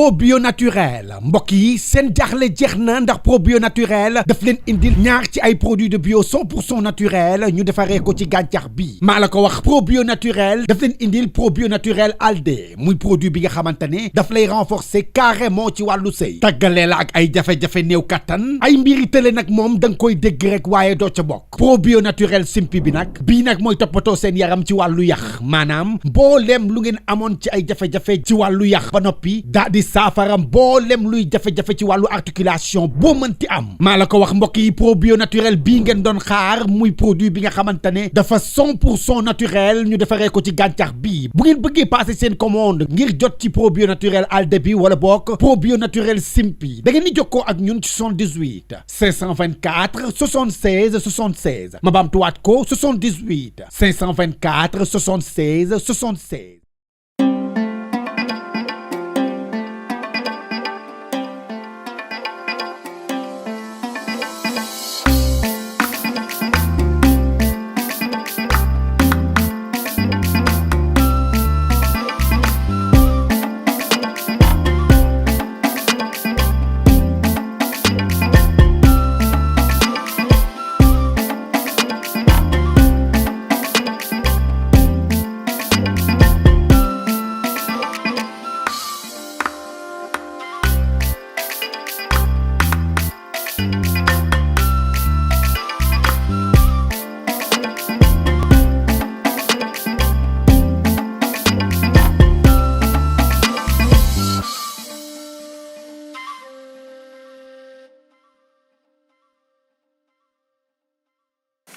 probio naturel mbokk yi seen jaaxle jeex na ndax probio naturel daf leen indil ñaar ci ay produits de bio 100% naturel ñu defaree ko ci gàncax bi maa la ko wax probio naturel daf leen indil probio naturel alde muy produit bi nga xamante ne daf lay renforcer carrément ci wàllu sëy tàggalee la ak ay jafe-jafe néew kattan ay mbiri tële nag moom da nga koy dégg rek waaye doo ca bokk probio naturel simpi bi nag bii nag mooy toppatoo seen yaram ci wàllu yax maanaam mbooleem lu ngeen amoon ci ay jafe-jafe ci wàllu yax ba noppi daa di saafara mbooleem luy jafe-jafe ci wàllu articulation boo mënti am maa la ko wax mbokk yi probio naturel bii ngeen doon xaar muy produit bi nga xamante ne dafa 100% naturel ñu defaree ko ci gàncax bii bu ngeen bëggee passer seen commande ngir jot ci probio naturel alde bi wala bokk probio naturel simpi da ngeen di jokkoo ak ñun ci 78 524 76 76 ma baamtuwaat ko 78 524 76 76.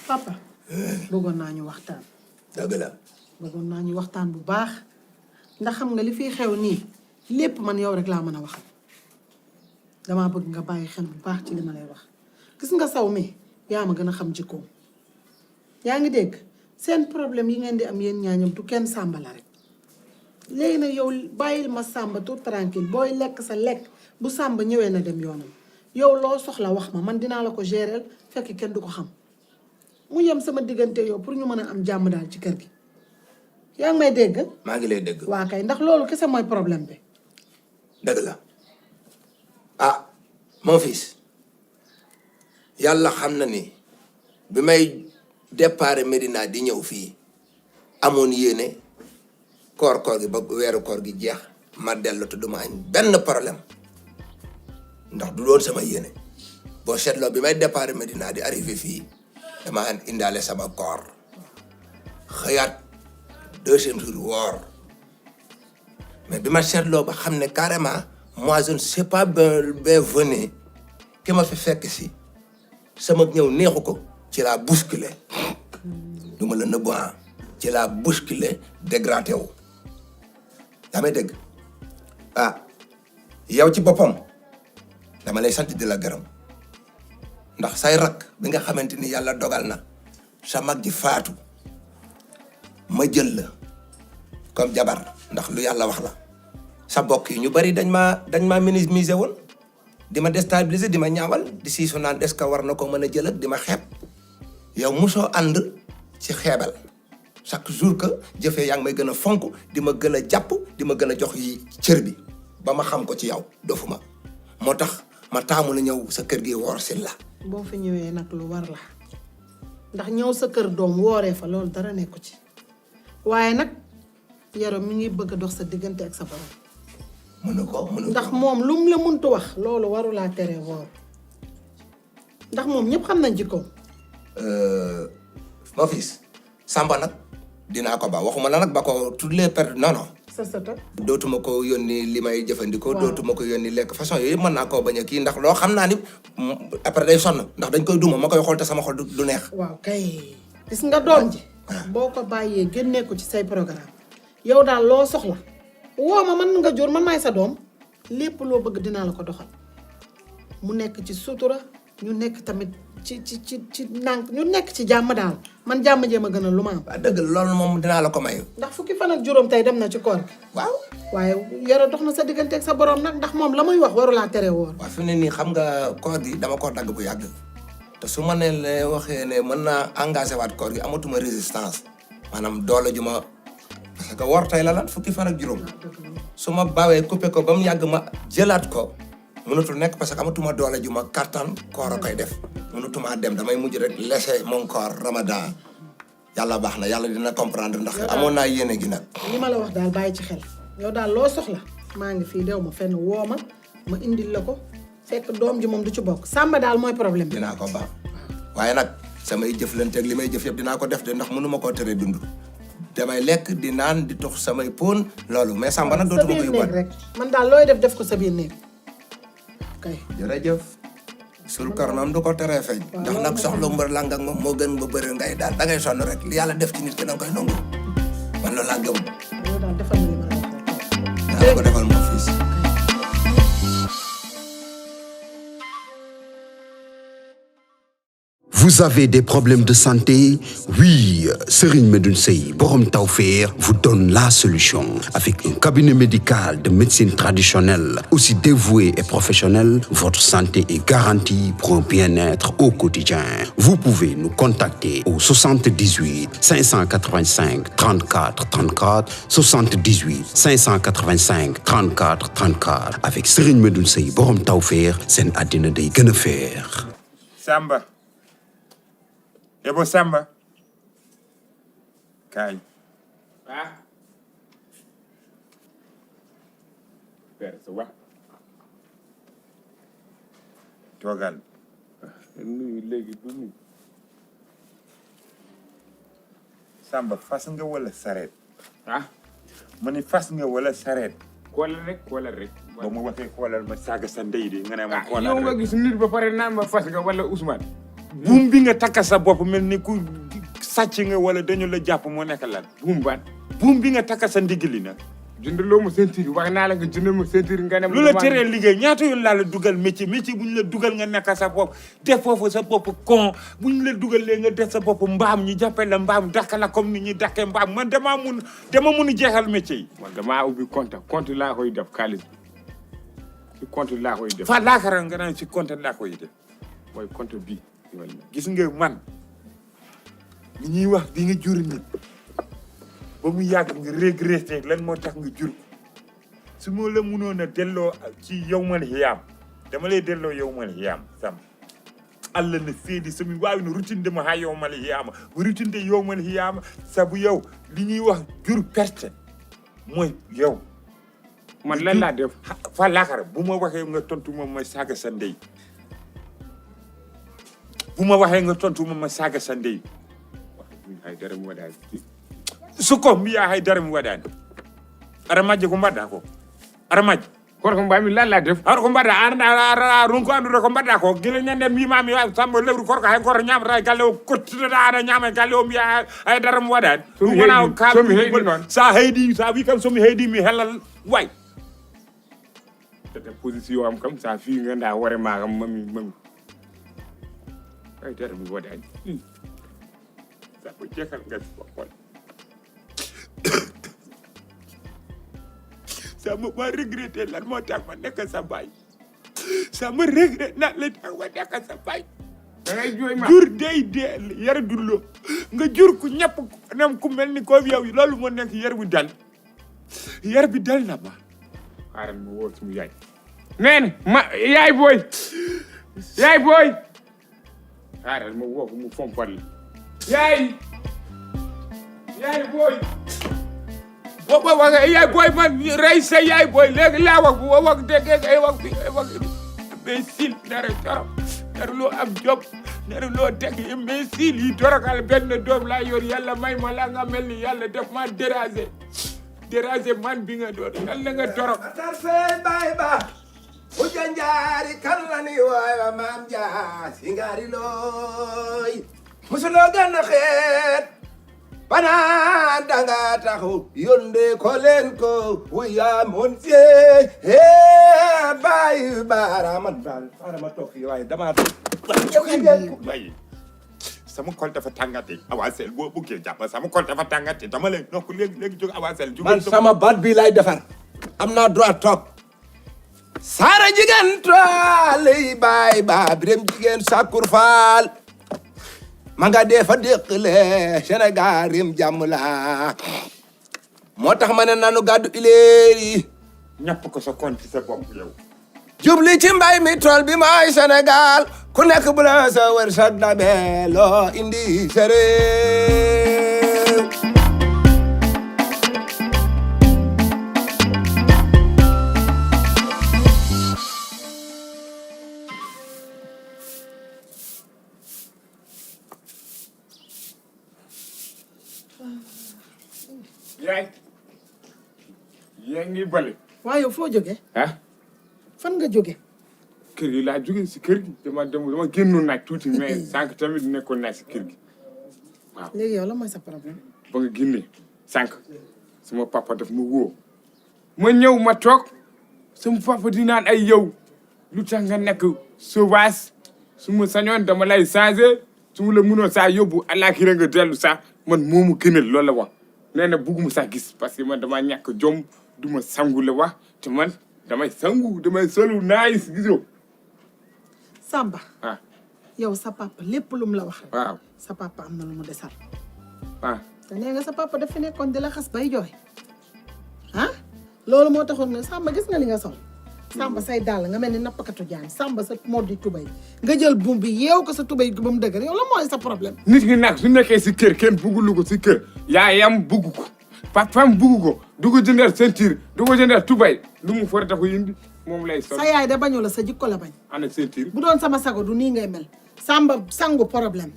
papa bëggoon naa ñu waxtaan. dëgg la. bëggoon naa ñu waxtaan bu baax ndax xam nga li fiy xew nii lépp man yow rek laa mën a waxal damaa bëgg nga bàyyi xel bu baax ci li ma lay wax. gis nga saw mi yaa ma gën a xam jikkoom yaa ngi dégg seen problème yi ngeen di am yéen ñaañam du kenn sàmba la rek léegi nag yow bàyyil ma sàmba tout tranquille booy lekk sa lekk bu sàmba ñëwee na dem yoonam yow loo soxla wax ma man dinaa la ko gérer fekk kenn du ko xam. mu yem sama diggante yow pour ñu mën a am jàmm daal ci kër gi yaa ngi may dégg. maa ngi lay dégg. waa kay ndax loolu kese mooy problème bi. dëgg la ah mon fils yàlla xam na ni bi may départ Medina di ñëw fii amoon yéene koor gi ba weeru koor gi jeex ma dellu te duma añ benn problème ndax du doon sama yéene boo seetloo bi may départ Medina di arrivé fii. dama indaale sama koor xëyaat deuxième jour woor mais bi ma seetloo ba xam ne carrément moi je ne sais pas bien venu ki ma fi fekk si sama ñëw neexu ko ci laa bousculé du ma la nëbbu ci laa bousculé dégradé wu yaa may dégg ah yow ci boppam dama lay sant di la gërëm ndax say rak bi nga xamante ni yàlla dogal na sa mag ji faatu ma jël la comme jabar ndax lu yàlla wax la sa bokk yi ñu bari dañ maa minimiser woon di ma déstabiliser di ma ñaawal di siisu naan est-ce que war na ko mën a jël ak di ma xeeb yow mosoo ànd ci xeebal chaque jour que jëfee yaa ngi may gën a fonk di ma gën a jàpp di ma gën a jox yi cër bi ba ma xam ko ci yow dofuma moo tax ma taamu la ñëw sa kër gi woor si la. boo fi ñëwee nag lu war la ndax ñëw sa kër doom wooree fa loolu dara nekku ci waaye nag Yoro mi ngi bëgg a dox sa diggante ak sa borom. mënu ko ndax moom lu mu la mëntu wax loolu warulaa tere woor ndax moom ñëpp xam nañ jikkoom. mon fils Samba nag dinaa ko ba waxuma la nag ba ko toutes les périodes non. dootuma ko yónni li may jëfandikoo. dootuma ko yónni lekk façon yooyu mën naa koo bañ a kii ndax loo xam naa ni après day sonn ndax dañ koy duma ma koy xool te sama xol du neex. waaw kay gis nga doom ji. boo ko bàyyee génnee ko ci say programme yow daal loo soxla woo ma man nga jur man maay sa doom lépp loo bëgg dinaa la ko doxal mu nekk ci sutura ñu nekk tamit ci nànk ñu nekk ci jàmm daal man jàmm jéem a gën a lu ma am. waaw dëgg loolu moom dinaa la ko may. ndax fukki fan ak juróom tey dem na ci koor gi. waaw. waaye Yoro dox na sa diggante ak sa borom nag ndax moom la muy wax warulaa tere woor. waaw fi mu ne nii xam nga koor gi dama ko dagg bu yàgg te su ma nee waxee ne mën naa engagé waat koor gi amatuma résistance maanaam doole ju ma parce que wor tey la lan fukki fan ak juróom su ma bawee coupé ko ba mu yàgg ma jëlaat ko mënatul nekk parce que amatuma doole ju ma kattan koor a koy def mënatuma dem damay mujj rek laisser mon corps ramadan yàlla baax na yàlla dina comprendre ndax amoon naa yéene gi nag li ma la wax daal bàyyi ci xel yow daal loo soxla maa ngi fii dew ma fenn woo ma indil la ko fekk doom ji moom du ci bokk Samba daal mooy problème bi. dinaa ko baax waaye nag samay jëflante ak li may jëf yëpp dinaa ko def de ndax mënuma koo tere dund damay lekk di naan di tux samay pon loolu mais Samba nag dootuma ko yóbbuwaat rek man daal looy def ko sa biir néeg kay. jërëjëf sul kar moom du ko teree feeñ ndax nag soxla mbër lang ak moom moo gën nga bëri ngay daal da ngay sonn rek li yàlla def ci nit ki danga koy nangu man loolu laa gëm yow daal defal na li ma la wax rek. daa ko defal mon fils. Vous avez des problèmes de santé? Oui, Serigne Medoune Sey Borom Tawfekh vous donne la solution. Avec un cabinet médical de médecine traditionnelle, aussi dévoué et professionnel, votre santé est garantie pour un bien-être au quotidien. Vous pouvez nous contacter au 78 585 34 34, 78 585 34 34. Avec Serigne Medoune Sey Borom Tawfekh, seen àddina day gën a feex. Samba. Ebo Samba. Kaay. Ah. Père sa wax. Toogal. Nuyu léegi du nuyu. Samba fas nga wala sareet. Ah. Ma ni fas nga wala sareet. Xoolal rek. Ba mu waxee xoolal ma saaga sa ndey di nga ne ma xoolal rek. Yow nga gis nit ba pare naan ma fas nga wala Ousmane. buum bi nga takka sa bopp mel ni ku sàcc nga wala dañu la jàpp moo nekk lan buum bi nga takka sa ndigli nag jëndaloo ma ceinture wax naa la nga jëndal ma ceinture nga ne lu la teree liggéey ñaata yoon laa la dugal métier bu ñu la dugal nga nekk sa bopp def foofu sa bopp con bu ñu la dugal lee nga def sa bopp mbaam ñu jàppee la mbaam dakka la comme ni ñuy dakkee mbaam man dama mun a jeexal métier yi man damaa ubbi compte laa koy def xaalis bi ci compte laa koy def fa laakara nga naan ci compte laa koy def mooy compte bii gis nga man li ñuy wax di nga jur nit ba mu yàgg nga regretté lan moo tax nga jur su ma la mënoon a delloo ci yowmal xiyaam dama lay delloo yowmal xiyaam sam Allah na feedi sami waawi no rutinde mo ha yowmal xiyaama bu rutinde yowmal xiyaama sabu yow li ñuy wax jur perte mooy yow man lan laa def fa laakara bu ma waxee nga tontu moom mooy saaga sa ndey bu ma waxee nga tontu ma saaga sa ndey hay dara mu waɗaani so ko mbiya hay dara mu waɗaani aɗa majje ko mbaɗɗa ko aɗa majje kono ko mbami lalla def aɗa ko mbaɗɗa aɗa ronko andude ko mbaɗɗa ko gila ñande mbimami Samba lewru korko hay goto ñamata e galle o kottiɗoɗa aɗa ñama e galle o mbiya hay dara mu waɗaani ɗum wona kalsomi heydi noon sa heydi sa wi kam somi heydi mi hellal way tete position am kam sa fi ganda hoore ma kam mami ay dara mu waɗaani Samba jekkal ngal ko Samba ma regretté lan moo tax ma nekk sa baay Samba regretté lan la tax ma nekk sa baay dangay jooy ma jur day dee yar dullo nga jur ku ñëpp nem ku mel ni ko yow loolu moo nekk yar bi dal na ma xaaral ma woo sumu yaay neen ma yaay booy xaaral ma woo ko mu fompal la yaay booy yaay booy man rey sa yaay booy léegi laa wax dégg ay wax imbécile nara torop nara loo am job nara loo teg imbécile yi torogal benn doom laa yor yàlla may ma la nga mel ni yàlla def ma déranger man bi nga doon yàlla nga torop tarfe bay ba ujanjaari kallani waay maam jaa singaari looy musuloo gën a xeet banaan danga taxu yonde ko leen ko wuya mon sie baay baaraman daal baarama toog fii waaye dama waaye sama xol dafa tàngati avancel boo buggee jàpp sama xol dafa tàngati dama leen nokk léegi jóg avancel man sama baat bi lay defar am naa droit toog saara jigéen toaley baay ba birem jigéen sakur faal ma nga dee fa déqale Sénégal rim jàmm la moo tax ma ne nanu gàddu ileer yi ñàpp ko sa compte ci sa bopp yow jubli ci mbay mi tool bi mooy Sénégal ku nekk bu la sa wërsëg dabee loo indi sa réew yaa ngi bale waaye yow foo jógee fan nga jóge kër gi laa jóge si kër gi dama génnoon naaj tuuti mais sànq tamit nekkoon naa si kër gi waaw léegi yow la mooy sa problème ba nga génnee sànq sama papa daf ma woo ma ñëw ma toog sama papa di naan ay yow lu tax nga nekk sauvage su ma sañoon dama lay changé su ma la mënoon saa yóbbu àllaaxira nga dellu sax man moomu gënal loolu la wax nee na bugguma sax gis parce que man damaa ñàkk jom du ma sangu la wax te man damay sangu damay solu nice gisoo Samba yow sa papa lépp lu mu la wax waaw sa papa am na lu mu desal te nee nga sa papa dafa nekkoon di la xas bay jooy loolu moo taxoon ne Samba gis nga li nga sol Samba say dàll nga mel ni nappakatu jaan Samba sa mod di tubay nga jël buum bi yeew ko sa tubay gi ba mu dëgër yow la mooy sa problème nit ñi nag su nekkee si kër kenn buggulu ko si kër yaayam bugg ko papaam bugg ko du ko jëndal ceinture du ko jëndal tubay lu mu for tax ko indi moom lay sol sa yaay da bañu la sa jikko la bañ ana ceinture bu doon sama sago du nii ngay mel Samba sangu problème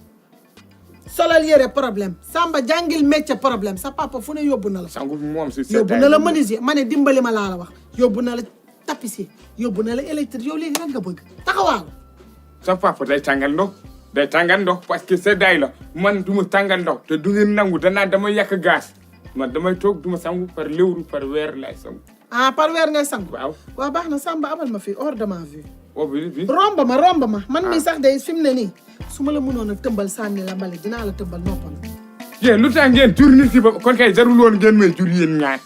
solal yére problème Samba jàngil métier problème sa papa fu ne yóbbu na la sangu moom si yóbbu na la menuisier ma ne dimbali ma laa la wax yóbbu na la tapissier yóbbu na la électrique yow léegi rek nga bëgg taxawaalu sa papa day tàngal ndox parce que seddaay la man du ma tàngal ndox te du ngeen nangu danaa dama yàq gaz man damay toog du ma sangu par léwru par weer lay sangu par weer ngay sangu waaw baax na Samba abal ma fii hors de ma vue bi romb ma man mi sax day fi mu ne nii su ma la mënoon a tëmbal sànni la mbali dinaa la tëmbal noppal yéen lu tax ngeen jur nit ki ba kon kay jarul woon ngeen may jur yéen ñaar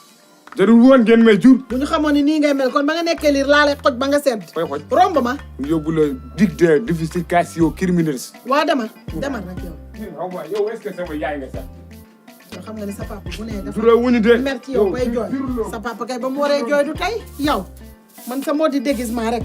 jarul woon ngeen may jur bu ñu xamoon ni nii ngay mel kon ba nga nekkee liir laa lay xoj ba nga sedd koy xoj romb ma yóbbu la dig de difficultation criminels waa demal rek yow yow est-ce que sama yaay nga sax yoo xam nga ni sa papa bu ne dafa dura wuñu de mer ci yow bay jooy sa papa kay ba mu waree jooy du tey yow man sa moo di déguisement rek